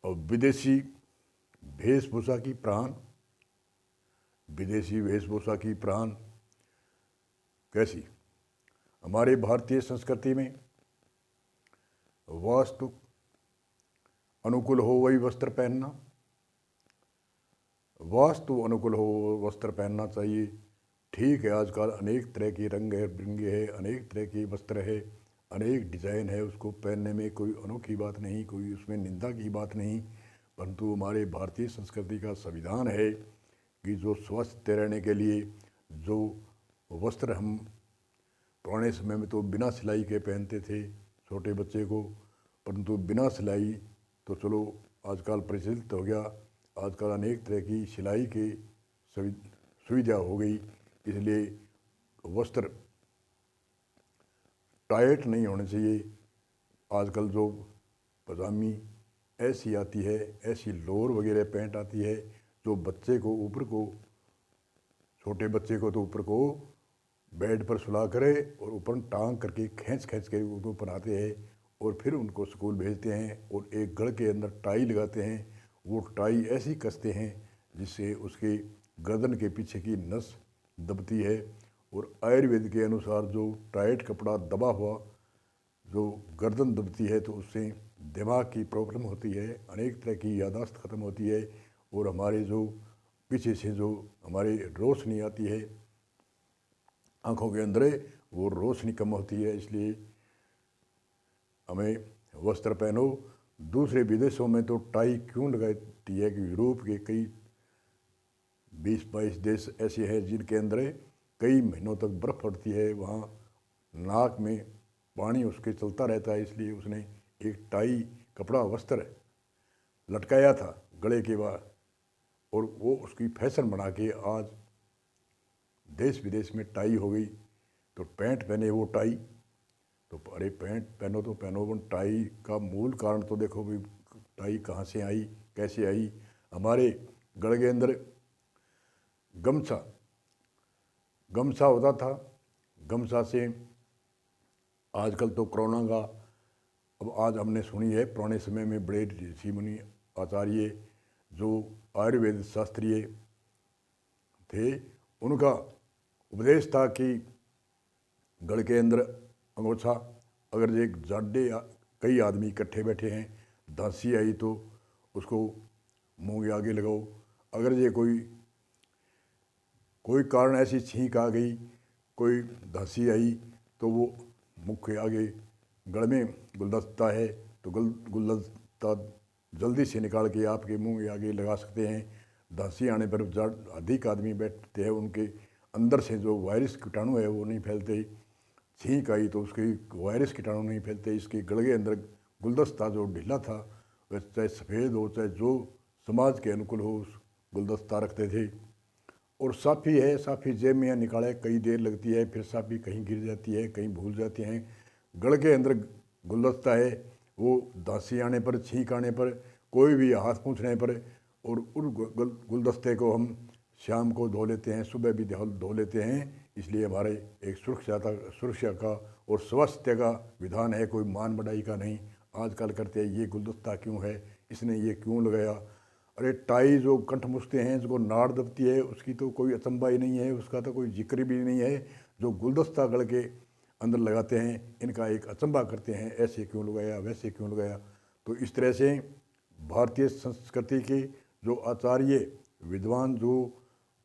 और वेशभूषा की प्राण विदेशी वेशभूषा की प्राण कैसी? हमारे भारतीय संस्कृति में वास्तु अनुकूल हो वही वस्त्र पहनना, वास्तु अनुकूल हो वस्त्र पहनना चाहिए। ठीक है, आजकल अनेक तरह के रंग है, बिरंगे है, अनेक तरह के वस्त्र है, अनेक डिजाइन है, उसको पहनने में कोई अनोखी बात नहीं, कोई उसमें निंदा की बात नहीं। परंतु हमारे भारतीय संस्कृति का संविधान है कि जो स्वस्थ रहने के लिए जो वस्त्र हम पुराने समय में तो बिना सिलाई के पहनते थे छोटे बच्चे को, परंतु बिना सिलाई तो चलो आजकल प्रचलित हो गया। आजकल अनेक तरह की सिलाई की सुविधा हो गई, इसलिए वस्त्र टाइट नहीं होने चाहिए। आजकल जो पजामी ऐसी आती है, ऐसी लोअर वगैरह पैंट आती है जो बच्चे को ऊपर को, छोटे बच्चे को तो ऊपर को बेड पर सुला करे और ऊपर टांग करके खींच खींच के उनको पहनाते हैं और फिर उनको स्कूल भेजते हैं और एक गढ़ के अंदर टाई लगाते हैं। वो टाई ऐसी कसते हैं जिससे उसके गर्दन के पीछे की नस दबती है। और आयुर्वेद के अनुसार जो टाइट कपड़ा दबा हुआ जो गर्दन दबती है तो उससे दिमाग की प्रॉब्लम होती है, अनेक तरह की यादाश्त ख़त्म होती है और हमारे जो पीछे से जो हमारी रोशनी आती है आँखों के अंदर वो रोशनी कम होती है। इसलिए हमें वस्त्र पहनो। दूसरे विदेशों में तो टाई क्यों लगाती है कि यूरोप के कई 20-22 देश ऐसे हैं जिनके अंदर कई महीनों तक बर्फ़ पड़ती है, वहाँ नाक में पानी उसके चलता रहता है, इसलिए उसने एक टाई कपड़ा वस्त्र लटकाया था गले के बाद और वो उसकी फैशन बना के आज देश विदेश में टाई हो गई। तो पैंट पहने वो टाई, तो अरे पैंट पहनो तो पहनो, वो टाई का मूल कारण तो देखो भी टाई कहाँ से आई, कैसे आई। हमारे गले के अंदर गमछा गमछा होता था, गमछा से आजकल तो कोरोना का अब आज हमने सुनी है, पुराने समय में बड़े ऋषि मुनि आचार्य जो आयुर्वेद शास्त्रीय थे उनका उपदेश था कि गल के अंदर अंगोछा, अगर एक जाडे कई आदमी इकट्ठे बैठे हैं, दांसी आई तो उसको मुंह के आगे लगाओ। अगर ये कोई कारण ऐसी छींक आ गई, कोई दांसी आई तो वो मुख के आगे, गल में गुलदस्ता है तो गुलदस्ता जल्दी से निकाल के आपके मुंह के आगे लगा सकते हैं। दांसी आने पर अधिक आदमी बैठते हैं, उनके अंदर से जो वायरस कीटाणु है वो नहीं फैलते। छींक आई तो उसके वायरस कीटाणु नहीं फैलते। इसके गले के अंदर गुलदस्ता जो ढीला था, वह चाहे सफ़ेद हो चाहे जो समाज के अनुकूल हो उस गुलदस्ता रखते थे। और साफ़ी है, साफ़ी जेब में निकाले कई देर लगती है, फिर साफ़ी कहीं गिर जाती है, कहीं भूल जाते हैं। गले के अंदर गुलदस्ता है, वो दांसी आने पर, छींक आने पर, कोई भी हाथ पूछने पर, और उन गुलदस्ते को हम शाम को धो लेते हैं, सुबह भी धो लेते हैं। इसलिए हमारे एक सुरक्षा का और स्वास्थ्य का विधान है, कोई मान बढ़ाई का नहीं। आजकल करते हैं ये गुलदस्ता क्यों है, इसने ये क्यों लगाया। अरे टाई जो कंठ मुछते हैं, जिसको नाड़ दबती है, उसकी तो कोई अचंभा ही नहीं है, उसका तो कोई जिक्र भी नहीं है। जो गुलदस्ता गल के अंदर लगाते हैं इनका एक अचंभा करते हैं, ऐसे क्यों लगाया, वैसे क्यों लगाया। तो इस तरह से भारतीय संस्कृति के जो आचार्य विद्वान जो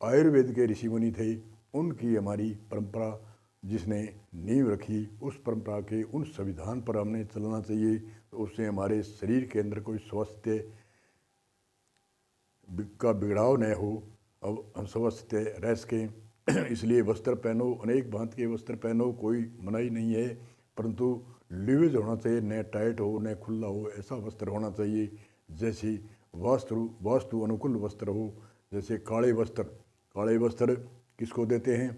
आयुर्वेद के ऋषि मुनि थे, उनकी हमारी परंपरा जिसने नींव रखी, उस परंपरा के उन संविधान पर हमने चलना चाहिए। तो उससे हमारे शरीर के अंदर कोई स्वास्थ्य का बिगड़ाव न हो, अब हम स्वस्थ रह सकें। इसलिए वस्त्र पहनो, अनेक भांति के वस्त्र पहनो, कोई मनाही नहीं है, परंतु लिविज होना चाहिए, न टाइट हो न खुला हो, ऐसा वस्त्र होना चाहिए जैसे वास्तु अनुकूल वस्त्र हो। जैसे काले वस्त्र किसको देते हैं?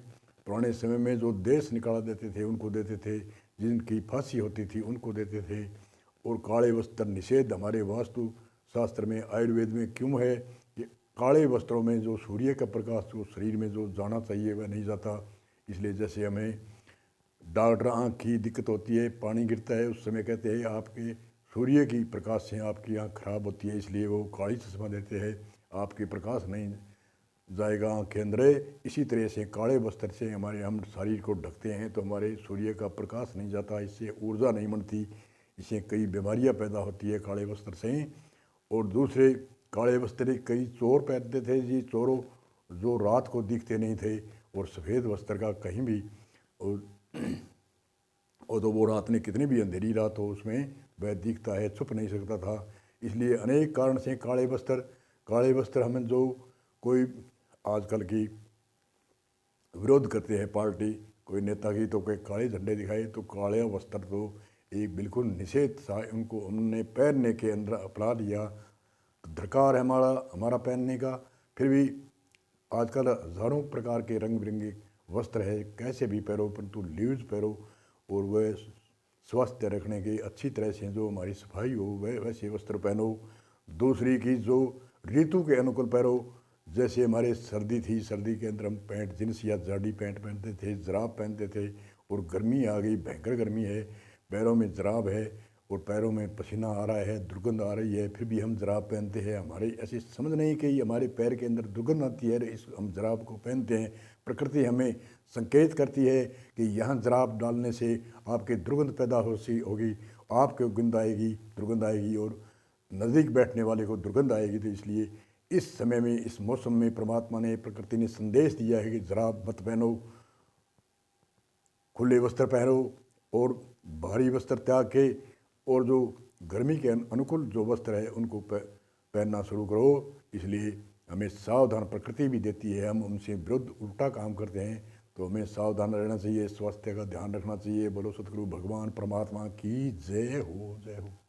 पुराने समय में जो देश निकाला देते थे उनको देते थे, जिनकी फांसी होती थी उनको देते थे। और काले वस्त्र निषेध हमारे वास्तु शास्त्र में, आयुर्वेद में क्यों है कि काले वस्त्रों में जो सूर्य का प्रकाश जो शरीर में जो जाना चाहिए वह नहीं जाता। इसलिए जैसे हमें डॉक्टर आँख की दिक्कत होती है, पानी गिरता है, उस समय कहते हैं आपके सूर्य की प्रकाश से आपकी आँख खराब होती है, इसलिए वो काली चश्मा देते हैं, आपके प्रकाश नहीं जाएगा आँख के अंदर। इसी तरह से काले वस्त्र से हमारे हम शरीर को ढकते हैं तो हमारे सूर्य का प्रकाश नहीं जाता, इससे ऊर्जा नहीं बनती, इससे कई बीमारियां पैदा होती है काले वस्त्र से। और दूसरे काले वस्त्र कई चोर पहनते थे जी, चोरों जो रात को दिखते नहीं थे, और सफ़ेद वस्त्र का कहीं भी और तो वो रात में कितनी भी अंधेरी रात हो उसमें वह दिखता है, छुप नहीं सकता था। इसलिए अनेक कारण से काले वस्त्र हमें जो कोई आजकल की विरोध करते हैं पार्टी कोई नेता की, तो कोई काले झंडे दिखाए तो काले वस्त्र तो एक बिल्कुल निषेध सा उनको हमने पहनने के अंदर अपना लिया, तो धरकार है हमारा पहनने का। फिर भी आजकल हज़ारों प्रकार के रंग बिरंगे वस्त्र है, कैसे भी पहनो, परंतु ल्यूज पहनो और वह स्वास्थ्य रखने के अच्छी तरह से जो हमारी सफाई हो वह वैसे वस्त्र पहनो। दूसरी की जो ऋतु के अनुकूल पहनो, जैसे हमारे सर्दी थी, सर्दी के अंदर हम पैंट जींस या जाडी पैंट पहनते थे, जराब पहनते थे, और गर्मी आ गई, भयंकर गर्मी है, पैरों में जराब है और पैरों में पसीना आ रहा है, दुर्गंध आ रही है, फिर भी हम जराब पहनते हैं। हमारे ऐसी समझ नहीं कि हमारे पैर के अंदर दुर्गंध आती है, इस हम जराब को पहनते हैं। प्रकृति हमें संकेत करती है कि यहाँ जराब डालने से आपके दुर्गंध पैदा होगी, आपको दुर्गंध आएगी और नज़दीक बैठने वाले को दुर्गंध आएगी। तो इसलिए इस समय में, इस मौसम में परमात्मा ने, प्रकृति ने संदेश दिया है कि जराब मत पहनो, खुले वस्त्र पहनो और भारी वस्त्र त्याग के, और जो गर्मी के अनुकूल जो वस्त्र है उनको पहनना शुरू करो। इसलिए हमें सावधान प्रकृति भी देती है, हम उनसे विरुद्ध उल्टा काम करते हैं, तो हमें सावधान रहना चाहिए, स्वास्थ्य का ध्यान रखना चाहिए। बोलो सतगुरु भगवान परमात्मा की जय हो, जय हो।